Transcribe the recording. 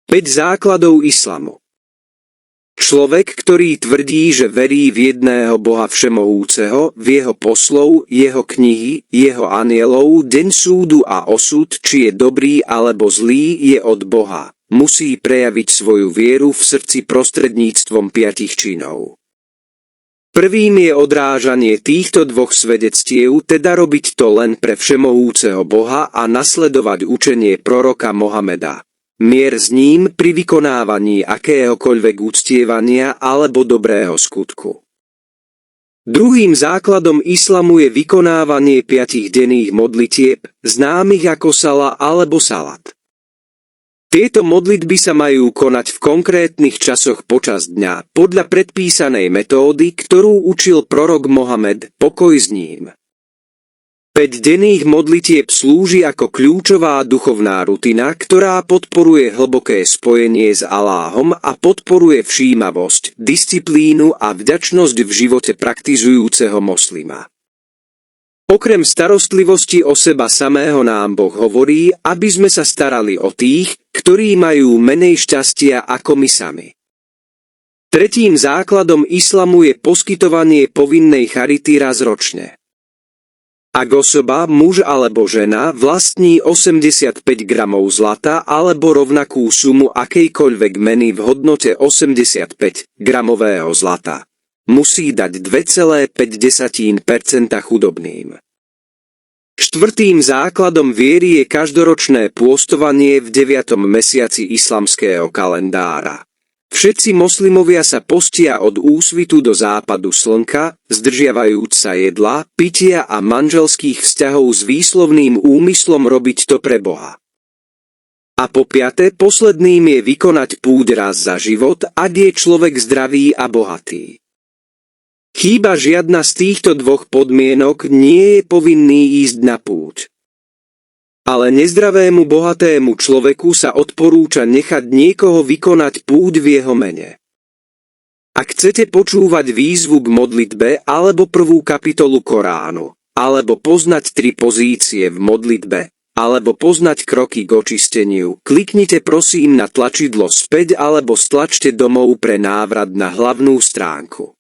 5 základov islamu. Človek, ktorý tvrdí, že verí v jedného Boha všemohúceho, v jeho poslov, jeho knihy, jeho anielov, deň súdu a osud, či je dobrý alebo zlý, je od Boha. Musí prejaviť svoju vieru v srdci prostredníctvom 5 činov. Prvým je odrážanie týchto 2 svedectiev, teda robiť to len pre všemohúceho Boha a nasledovať učenie proroka Mohameda. Mier s ním pri vykonávaní akéhokoľvek uctievania alebo dobrého skutku. Druhým základom islamu je vykonávanie 5 denných modlitieb, známych ako sala alebo salat. Tieto modlitby sa majú konať v konkrétnych časoch počas dňa, podľa predpísanej metódy, ktorú učil prorok Mohamed, pokoj s ním. 5 denných modlitieb slúži ako kľúčová duchovná rutina, ktorá podporuje hlboké spojenie s Aláhom a podporuje všímavosť, disciplínu a vďačnosť v živote praktizujúceho moslima. Okrem starostlivosti o seba samého nám Boh hovorí, aby sme sa starali o tých, ktorí majú menej šťastia ako my sami. Tretím základom islamu je poskytovanie povinnej charity raz ročne. Ak osoba, muž alebo žena, vlastní 85 gramov zlata alebo rovnakú sumu akejkoľvek meny v hodnote 85 gramového zlata, musí dať 2,5% chudobným. Štvrtým základom viery je každoročné pôstovanie v 9. mesiaci islamského kalendára. Všetci moslimovia sa postia od úsvitu do západu slnka, zdržiavajúc sa jedla, pitia a manželských vzťahov s výslovným úmyslom robiť to pre Boha. A po 5. posledným je vykonať púť raz za život, ak je človek zdravý a bohatý. Chýba žiadna z týchto 2 podmienok, nie je povinný ísť na púť. Ale nezdravému bohatému človeku sa odporúča nechať niekoho vykonať púť v jeho mene. Ak chcete počúvať výzvu k modlitbe alebo 1. kapitolu Koránu, alebo poznať 3 pozície v modlitbe, alebo poznať kroky k očisteniu, kliknite prosím na tlačidlo späť alebo stlačte domov pre návrat na hlavnú stránku.